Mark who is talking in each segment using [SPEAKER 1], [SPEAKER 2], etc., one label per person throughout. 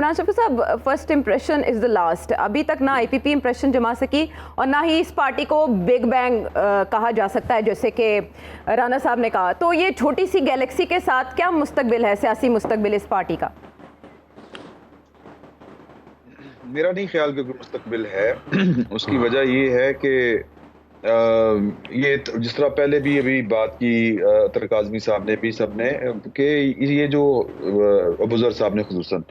[SPEAKER 1] इमरान शफी साहब, first impression is the last. अभी तक ना IPP इम्प्रेशन जमा सकी और ना ही इस पार्टी को बिग बैंग कहा जा सकता है, जैसे कि राना साहब ने कहा। तो ये छोटी सी गैलेक्सी के साथ क्या मुस्तकबिल है, सियासी मुस्तकबिल इस पार्टी का?
[SPEAKER 2] मेरा नहीं ख्याल कि कोई मुस्तकबिल है। उसकी वजह ये है कि जिस तरह पहले भी अभी बात की अतर काज़मी साहब ने भी सबने कि ये जो अबूज़र साहब ने खुसूसन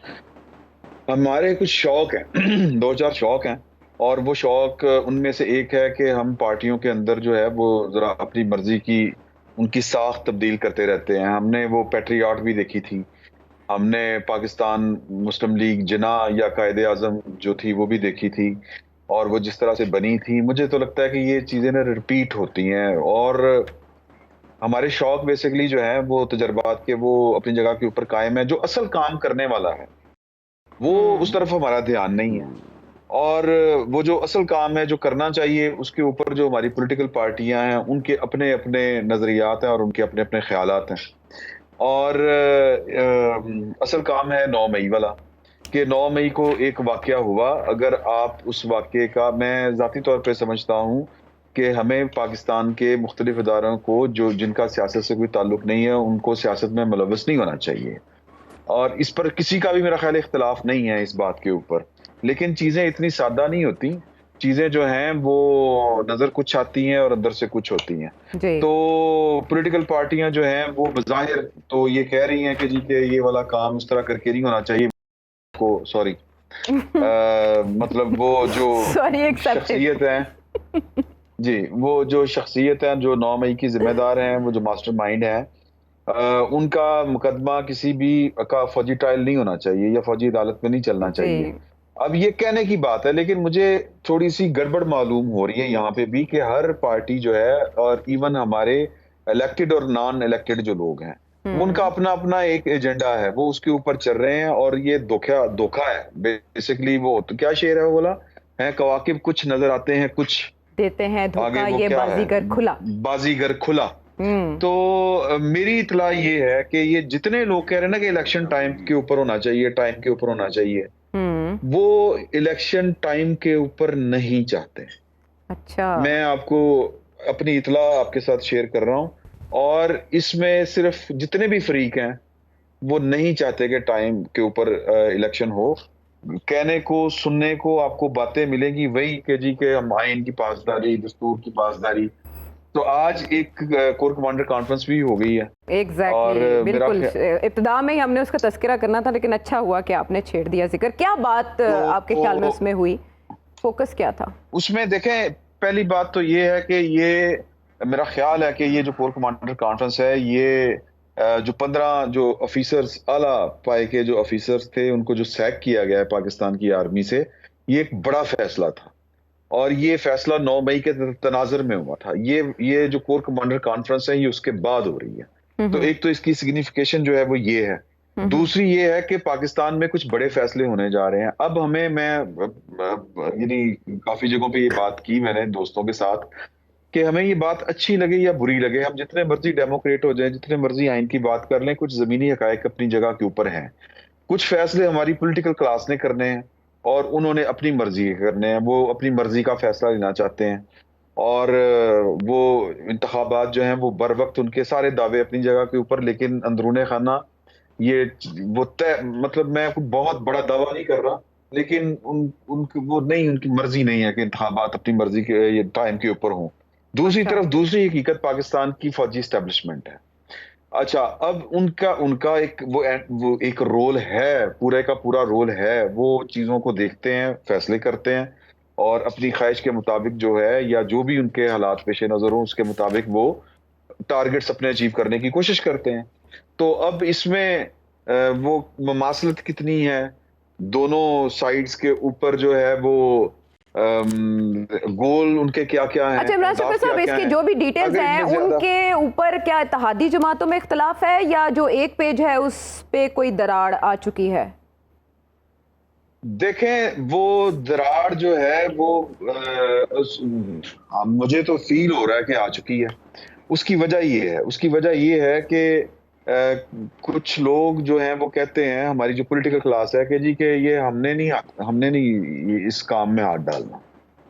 [SPEAKER 2] हमारे कुछ शौक हैं। दो चार शौक हैं और वो शौक उनमें से एक है कि हम पार्टियों के अंदर जो है वो जरा अपनी मर्जी की उनकी साख तब्दील करते रहते हैं। हमने वो पैट्रियाट भी देखी थी, हमने पाकिस्तान मुस्लिम लीग जिना या कायदे आजम जो थी वो भी देखी थी, और वो जिस तरह से बनी थी मुझे तो लगता है कि ये चीजें ना रिपीट होती हैं। और हमारे शौक बेसिकली जो है वो तजर्बात के वो अपनी जगह के ऊपर कायम है। जो असल काम करने वाला है वो उस तरफ हमारा ध्यान नहीं है, और वो जो असल काम है जो करना चाहिए उसके ऊपर जो हमारी पॉलिटिकल पार्टियां हैं उनके अपने अपने नजरियात हैं और उनके अपने अपने ख्यालात हैं। और असल काम है 9 मई वाला, कि 9 मई को एक वाकया हुआ। अगर आप उस वाकये का, मैं ज़ाती तौर पे समझता हूँ कि हमें पाकिस्तान के मुख्तलिफ इदारों को जो जिनका सियासत से कोई ताल्लुक नहीं है उनको सियासत में मुलव्वस नहीं होना चाहिए, और इस पर किसी का भी मेरा ख्याल इख्तिलाफ नहीं है इस बात के ऊपर। लेकिन चीज़ें इतनी सादा नहीं होती, चीज़ें जो हैं वो नज़र कुछ आती हैं और अंदर से कुछ होती हैं।
[SPEAKER 1] जी।
[SPEAKER 2] तो पॉलिटिकल पार्टियां जो हैं वो बज़ाहिर तो ये कह रही हैं कि जी कि ये वाला काम इस तरह करके नहीं होना चाहिए, को सॉरी मतलब वो जो
[SPEAKER 1] सॉरी एक्सेप्टेड।
[SPEAKER 2] शख्सियत है जी, वो जो शख्सियत है जो 9 मई की जिम्मेदार हैं, वो जो मास्टरमाइंड है, उनका मुकदमा किसी भी का फौजी ट्रायल नहीं होना चाहिए या फौजी अदालत में नहीं चलना चाहिए।
[SPEAKER 1] जी।
[SPEAKER 2] अब ये कहने की बात है, लेकिन मुझे थोड़ी सी गड़बड़ मालूम हो रही है यहाँ पे भी कि हर पार्टी जो है, और इवन हमारे इलेक्टेड और नॉन इलेक्टेड जो लोग हैं, उनका अपना अपना एक एजेंडा है, वो उसके ऊपर चल रहे हैं। और ये धोखा धोखा है बेसिकली। वो तो क्या शेर है वो बोला है, कवाकिब कुछ नजर आते हैं, कुछ
[SPEAKER 1] देते हैं
[SPEAKER 2] आगे
[SPEAKER 1] धोखा,
[SPEAKER 2] वो
[SPEAKER 1] ये
[SPEAKER 2] क्या है,
[SPEAKER 1] बाजीगर खुला।
[SPEAKER 2] बाजीगर खुला। तो मेरी इतला ये है कि ये जितने लोग कह रहे हैं ना कि इलेक्शन टाइम के ऊपर होना चाहिए, टाइम के ऊपर होना चाहिए,
[SPEAKER 1] हम्म।
[SPEAKER 2] वो इलेक्शन टाइम के ऊपर नहीं चाहते।
[SPEAKER 1] अच्छा।
[SPEAKER 2] मैं आपको अपनी इतला आपके साथ शेयर कर रहा हूं, और इसमें सिर्फ जितने भी फरीक हैं वो नहीं चाहते कि टाइम के ऊपर इलेक्शन हो। कहने को सुनने को आपको बातें मिलेंगी वही कि जी के हम आइन की पासदारी, दस्तूर की पासदारी। तो आज एक कोर कमांडर कॉन्फ्रेंस भी हो गई है, और
[SPEAKER 1] एग्जैक्टली,
[SPEAKER 2] मेरा
[SPEAKER 1] बिल्कुल। इब्तिदा में ही हमने उसका तस्करा करना था, लेकिन अच्छा हुआ कि आपने छेड़ दिया जिक्र। क्या बात आपके ख्याल में उसमें हुई, फोकस क्या था?
[SPEAKER 2] उसमें देखें, पहली बात तो ये है कि ये मेरा ख्याल है कि ये जो कोर कमांडर कॉन्फ्रेंस है, ये जो 15 जो ऑफिसर्स, आला पाए के जो ऑफिसर्स थे, उनको जो सैक किया गया है पाकिस्तान की आर्मी से, ये एक बड़ा फैसला था। और ये फैसला 9 मई के तनाजर में हुआ था। ये जो कोर कमांडर कॉन्फ्रेंस है ये उसके बाद हो रही है। तो एक तो इसकी सिग्निफिकेशन जो है वो ये है। दूसरी ये है कि पाकिस्तान में कुछ बड़े फैसले होने जा रहे हैं। अब हमें, मैं यानी काफी जगहों पे ये बात की मैंने दोस्तों के साथ, कि हमें ये बात अच्छी लगे या बुरी लगे, हम जितने मर्जी डेमोक्रेट हो जाए, जितने मर्जी आइन की बात कर लें, कुछ जमीनी हकायक अपनी जगह के ऊपर हैं। कुछ फैसले हमारी पॉलिटिकल क्लास ने करने हैं और उन्होंने अपनी मर्जी के करने हैं, वो अपनी मर्जी का फैसला लेना चाहते हैं। और वो इंतखाबात जो हैं वो बर वक्त, उनके सारे दावे अपनी जगह के ऊपर, लेकिन अंदरूने खाना ये वो तय, मतलब मैं कोई बहुत बड़ा दावा नहीं कर रहा, लेकिन उनकी वो नहीं, उनकी मर्जी नहीं है कि इंतखाबात अपनी मर्जी के ये टाइम के ऊपर हों। दूसरी
[SPEAKER 1] अच्छा।
[SPEAKER 2] तरफ दूसरी हकीकत पाकिस्तान की फौजी स्टैब्लिशमेंट है। अच्छा, अब उनका उनका वो एक रोल है, पूरे का पूरा रोल है। वो चीजों को देखते हैं, फैसले करते हैं, और अपनी ख्वाहिश के मुताबिक जो है, या जो भी उनके हालात पेश नजर हो उसके मुताबिक वो टारगेट्स अपने अचीव करने की कोशिश करते हैं। तो अब इसमें वो ममासलत कितनी है दोनों साइड्स के ऊपर जो है, वो गोल उनके क्या क्या हैं,
[SPEAKER 1] अच्छा इमरान शफी साहब, इसकी जो भी डिटेल्स हैं उनके ऊपर क्या इत्तेहादी जमातों में इख्तलाफ है, या जो एक पेज है उस पे कोई दरार आ चुकी है?
[SPEAKER 2] देखें, वो दरार जो है वो मुझे तो फील हो रहा है कि आ चुकी है। उसकी वजह ये है कि कुछ लोग जो हैं वो कहते हैं, हमारी जो पॉलिटिकल क्लास है, कि जी कि ये हमने नहीं ये इस काम में हाथ डालना,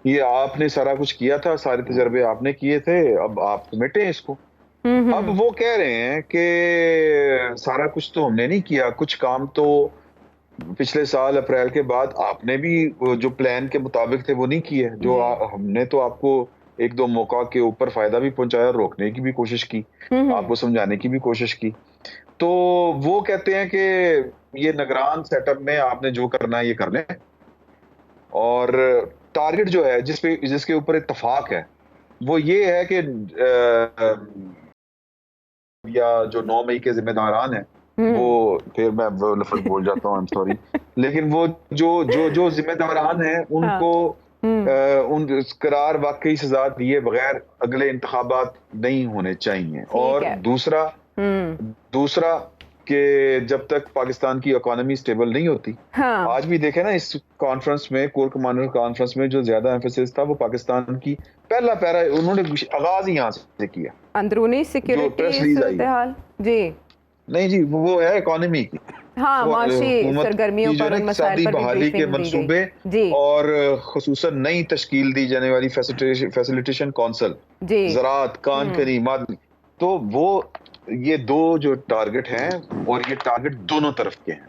[SPEAKER 2] ये आपने सारा कुछ किया था, सारे तजर्बे आपने किए थे, अब आप समेटें इसको। अब वो कह रहे हैं कि सारा कुछ तो हमने नहीं किया, कुछ काम तो पिछले साल अप्रैल के बाद आपने भी वो जो प्लान के मुताबिक थे वो नहीं किए, जो
[SPEAKER 1] जी।
[SPEAKER 2] हमने तो आपको एक दो मौका के ऊपर फायदा भी पहुंचाया, रोकने की भी कोशिश की, आपको समझाने की भी कोशिश की। तो वो कहते हैं कि ये निगरान सेटअप में आपने जो करना है ये कर लें, और टारगेट जो है जिसके ऊपर इत्तेफाक है वो ये है कि या जो 9 मई के ज़िम्मेदारान हैं,
[SPEAKER 1] हुँ।
[SPEAKER 2] वो फिर मैं वो लफ़्ज़ बोल जाता हूँ, आई एम सॉरी। लेकिन वो जो ज़िम्मेदारान हैं
[SPEAKER 1] हाँ।
[SPEAKER 2] उनको
[SPEAKER 1] हुँ।
[SPEAKER 2] उन करार वाक़ई सज़ा दिए बगैर अगले इंतखाबात नहीं होने चाहिए।
[SPEAKER 1] ठीक
[SPEAKER 2] और
[SPEAKER 1] है।
[SPEAKER 2] दूसरा
[SPEAKER 1] हुँ।
[SPEAKER 2] दूसरा कि जब तक पाकिस्तान की इकोनॉमी स्टेबल नहीं होती,
[SPEAKER 1] हाँ।
[SPEAKER 2] आज भी देखें ना इस कॉन्फ्रेंस में, कोर कमांडर कॉन्फ्रेंस में जो ज़्यादा एम्फेसिस था वो पाकिस्तान की पहला पैरा उन्होंने आगाज़ ही यहाँ से किया,
[SPEAKER 1] अंदरूनी
[SPEAKER 2] जो प्रेस
[SPEAKER 1] सिक्योरिटी
[SPEAKER 2] रिलीज़ आई है।
[SPEAKER 1] सूरत-ए-हाल? जी।
[SPEAKER 2] नहीं जी, वो है इकोनॉमी की।
[SPEAKER 1] हाँ,
[SPEAKER 2] वो
[SPEAKER 1] माशी
[SPEAKER 2] हुकूमत
[SPEAKER 1] सरगर्मियों
[SPEAKER 2] की जो है
[SPEAKER 1] पर,
[SPEAKER 2] ना
[SPEAKER 1] उन मसाइल
[SPEAKER 2] इक़्तिसादी
[SPEAKER 1] पर भी
[SPEAKER 2] बहाली के
[SPEAKER 1] ब्रीफिंग दी गई।
[SPEAKER 2] मंसूबे,
[SPEAKER 1] जी।
[SPEAKER 2] और ख़ुसूसन नई तश्कील दी जाने वाली फैसिलिटेशन काउंसिल,
[SPEAKER 1] जी।
[SPEAKER 2] ज़राअत,
[SPEAKER 1] हुँ।
[SPEAKER 2] कान-कनी, मादनी, तो वो ये 2 जो टारगेट हैं, और ये टारगेट दोनों तरफ के हैं।